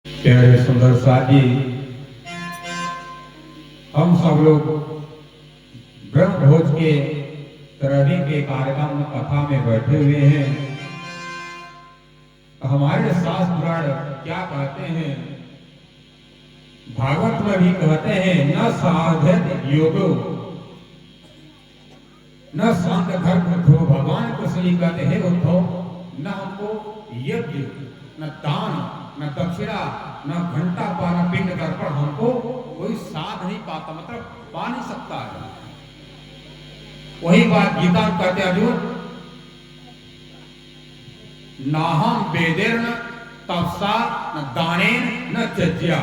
प्यारे सुंदर साथी, हम सब लोग ब्रह्म भोज के तरह के कार्यक्रम कथा में बैठे हुए हैं। हमारे शास्त्र पुराण क्या कहते हैं? भागवत में भी कहते हैं, न साधन योगो न शांत धर्म उद्धव। भगवान कृष्ण कहते हैं उद्धव, न हमको यज्ञ, न दान, न दक्षिणा, न घंटा पाना, पिंड तर्पण हमको कोई साध नहीं पाता, मतलब पा नहीं सकता है। वही बात गीता में कहते अर्जुन, नाहम वेदेन तपसा न दानेन न जज्या।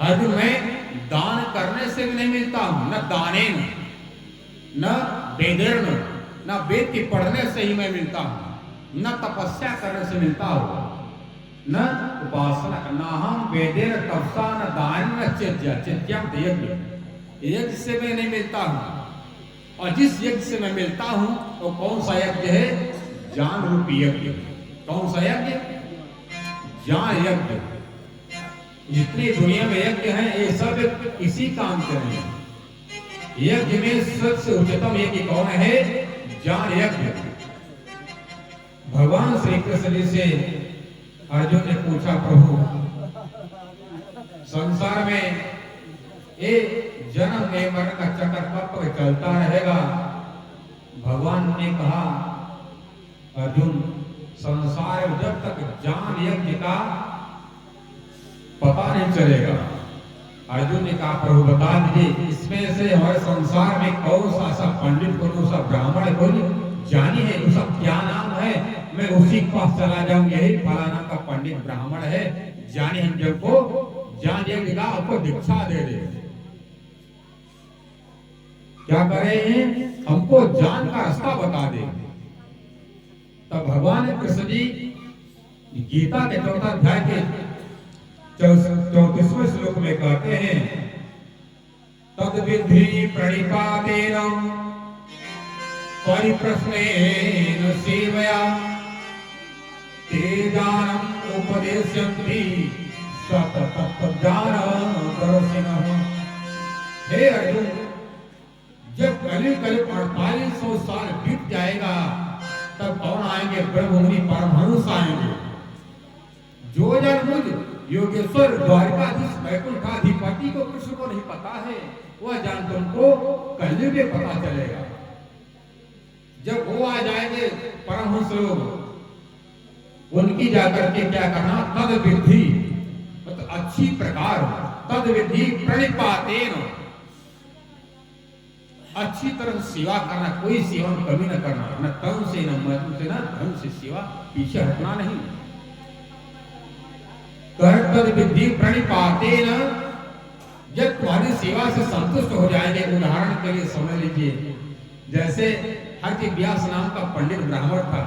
अर्जुन, मैं दान करने से भी नहीं मिलता हूं, न दानेन, न वेदेन, न वेद के पढ़ने से ही मैं मिलता हूं, न तपस्या करने से मिलता हूं, न उपासना। नाहम वेदेन तपसा न दान न चज्या। चज्यम यज्ञ, यज्ञ से मैं नहीं मिलता हूं। और जिस यज्ञ से मैं मिलता हूं वो कौन सा यज्ञ है? ज्ञान रूपी यज्ञ। कौन सा यज्ञ? ज्ञान यज्ञ। जितनी दुनिया में यज्ञ हैं ये सब इसी काम के हैं। यज्ञ में सबसे उच्चतम यज्ञ कौन है? ज्ञान यज्ञ। भगवान श्री कृष्ण जी से अर्जुन ने पूछा, प्रभु संसार में ये जन्म में मरण का चक्कर कब तक चलता रहेगा? भगवान ने कहा, अर्जुन, संसार में जब तक ज्ञान यज्ञ का पता नहीं चलेगा। अर्जुन ने कहा, प्रभु बता दीजिए, इसमें से हमारे संसार में कौन सा ऐसा पंडित, कौन सा ब्राह्मण, कोई ज्ञानी है? उसका क्या नाम है? मैं उसी के पास चला जाऊं, यही फलाना का पंडित ब्राह्मण है, ज्ञानी है, हमको ज्ञान यज्ञ का आपको दीक्षा दे दे। क्या कर रहे हैं? हमको ज्ञान का रास्ता बता दे। तब भगवान कृष्ण जी गीता के 4 अध्याय के 34वें श्लोक में कहते हैं, तद विधि प्रणिपातेन परिप्रश्नेन सेवया तेजानम उपदेशयन्ति सततत्त्वज्ञानं दर्शिनः। हे अर्जुन, जब कलयुग 4800 साल बीत जाएगा तब कौन आएंगे? ब्रह्ममुनि परमहंस आएंगे। जो जन मुझ योगेश्वर द्वारकाधीश वैकुंठाधिपति को कृष्ण को नहीं पता है, वह जान तुमको कलयुग में पता चलेगा। जब वो आ जाएंगे परमहंस लोग, उनकी जाकर के क्या करना? तद विधि, मतलब अच्छी प्रकार, तद विधि प्रणिपातेन, अच्छी तरह सेवा करना, कोई सेवा में कमी न करना, न तन से, न मन से, न धन से सेवा, पीछे हटना नहीं। तद विधि प्रणिपातेन, जब तुम्हारी सेवा से संतुष्ट हो जाएंगे। उदाहरण के लिए समझ लीजिए, जैसे हरकी व्यास नाम का पंडित ब्राह्मण था।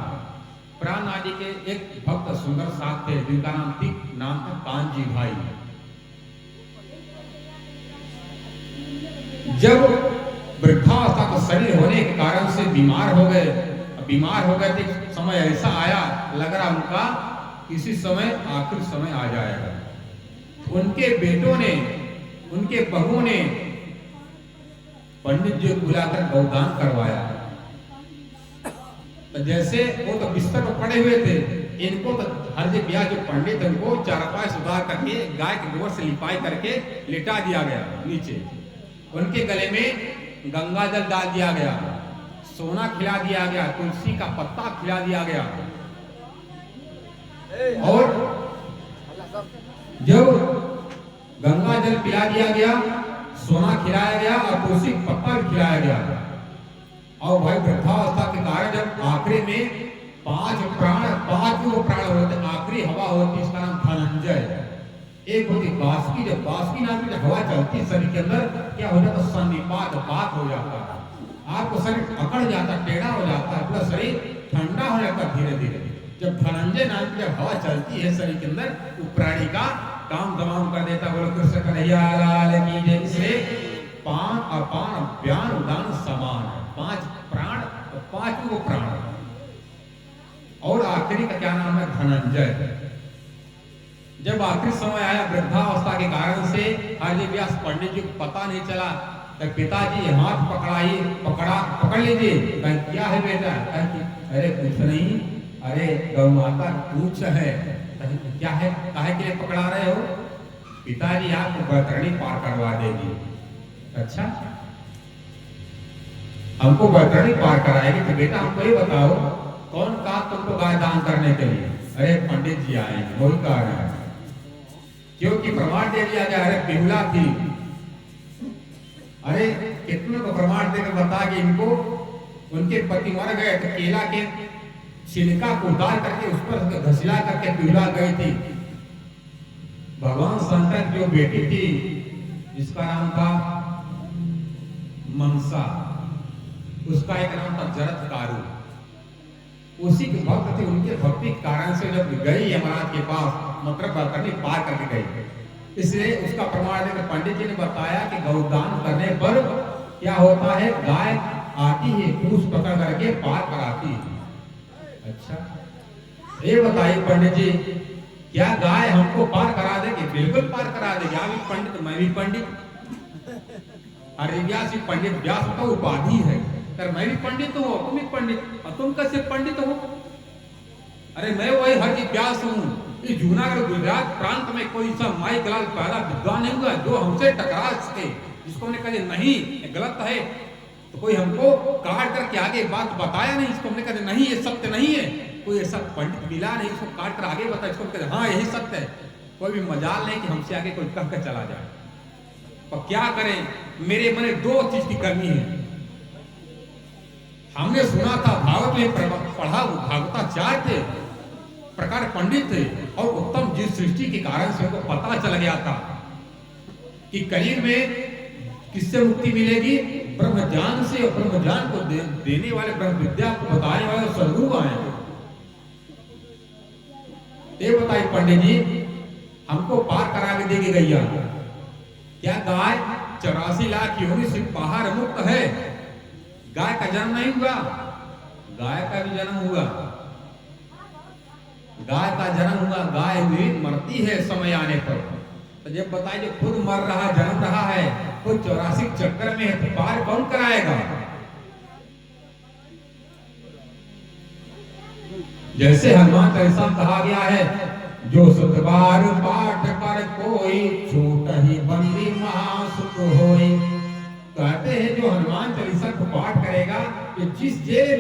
प्राण आदि के एक भक्त सुंदर साथ थे, जिनका नाम था कांजी भाई। जब वृद्धावस्था का शरीर होने के कारण से बीमार हो गए थे, समय ऐसा आया, लग रहा उनका किसी समय आखिर समय आ जाएगा। उनके बेटों ने, उनके बहुओं ने पंडित जी को बुलाकर गौदान करवाया। तो जैसे वो तो बिस्तर पर पड़े हुए थे, इनको तो हर ब्याह जो पंडित, उनको चारपाई सुधार करके गाय के गोबर से लिपाई करके लिटा दिया गया नीचे। उनके गले में गंगा जल डाल दिया गया, सोना खिला दिया गया, तुलसी का पत्ता खिला दिया गया। और जब गंगा जल पिला दिया गया, सोना खिलाया गया और तुलसी का पत्ता खिलाया गया। और भाई वृद्धावस्था के कारण जब आखिरी में 5 प्राण होते, आखिरी हवा होती, इसका नाम धनंजय। एक होती बाष्पी, जब बाष्पी नाम की हवा चलती शरीर के अंदर, क्या हो जाता? सन्निपात, बात हो जाता है, आपको शरीर अकड़ जाता, टेढ़ा हो जाता है, पूरा शरीर ठंडा हो जाता है धीरे धीरे। जब धनंजय नाम की जब हवा चलती है शरीर के अंदर, वो प्राणी का काम तमाम कर देता। बोलो कृष्ण कन्हैया लाल की जय। इसलिए पान, अपान, व्यान, उदान समान है। 5 प्राण और 5 प्राण। और आखिरी का क्या नाम है? धनंजय। जब आखिरी समय आया वृद्धावस्था के कारण से हरि व्यास पंडित जी को पता नहीं चला, तो पिताजी हाथ पकड़ लीजिए। कहे क्या है बेटा? कहे कि अरे कुछ नहीं, अरे गौ माता पूछ है। कहे क्या है, काहे के लिए पकड़ा रहे हो? पिताजी आपको बैतरणी पार करवा देगी। अच्छा, हमको बैतरणी पार कराएगी? तो बेटा हमको ये बताओ, कौन कहा तुमको गाय दान करने के लिए? अरे पंडित जी आएंगे, वही कह रहे हैं। क्योंकि प्रमाण दे दिया गया, अरे बिहुला थी। अरे कितने को प्रमाण देकर बता कि इनको उनके पति मर गए तो केला के छिलका को उतार करके उस पर घसीला करके बिहुला गई थी। भगवान शंकर की जो बेटी थी जिसका नाम था मनसा, उसका एक नाम था जरत्कारु। उसी के भक्त थे, उनके भक्ति के कारण से जब गई यमराज के पास, मतलब बैतरणी पार करके गई। इसलिए उसका प्रमाण देकर पंडित जी ने बताया कि गौदान करने पर क्या होता है, गाय आती है, पूछ पकड़ करके पार कराती है। अच्छा, ये बताइए पंडित जी, क्या गाय हमको पार करा देगी? बिल्कुल पार करा देगी। आप भी पंडित, मैं भी पंडित। अरे व्यास भी पंडित, व्यास का उपाधि है, कर मैं भी पंडित हूँ, तुम भी पंडित, और तुम कैसे पंडित हो? अरे मैं वही हरि व्यास हूँ। इस जूनागढ़ गुजरात प्रांत में कोई सा माई गलाल पैदा विद्वान नहीं हुआ जो हमसे टकरा सके, जिसको हमने कहा नहीं ये गलत है, तो कोई हमको काट करके आगे बात बताया नहीं, इसको हमने कहा नहीं ये सत्य नहीं है। कोई ऐसा पंडित मिला नहीं इसको काट कर आगे बताया, इसको कहते हाँ यही सत्य है। कोई भी मजाल नहीं कि हमसे आगे कोई कह कर चला जाए। और क्या करें, मेरे मन में दो चीज की कमी है। हमने सुना था भागवत में पढ़ा, भागवताचार्य थे, प्रकार पंडित थे, और उत्तम जीव सृष्टि के कारण से उनको पता चल गया था कि कलयुग में किससे मुक्ति मिलेगी? ब्रह्म ज्ञान से। और ब्रह्म ज्ञान को देने वाले, ब्रह्म विद्या को बताने वाले सदगुरु आए। ये बताइए पंडित जी, हमको पार करा के देगी गैया? क्या गाय 84 लाख योनि से बाहर मुक्त है? गाय का जन्म नहीं हुआ, गाय का भी जन्म हुआ। गाय का जन्म हुआ, गाय भी मरती है समय आने पर। तो जब बताए जो खुद मर रहा, जन्म रहा है, खुद 84 चक्कर में है, तो पार कौन कराएगा? जैसे हनुमान चालीसा कहा गया है, जो सतबार पाठ कर कोई, छूट ही बंदी महासुख होई। कहते हैं जो हनुमान चालीसा को पाठ करेगा, कि जिस जेल में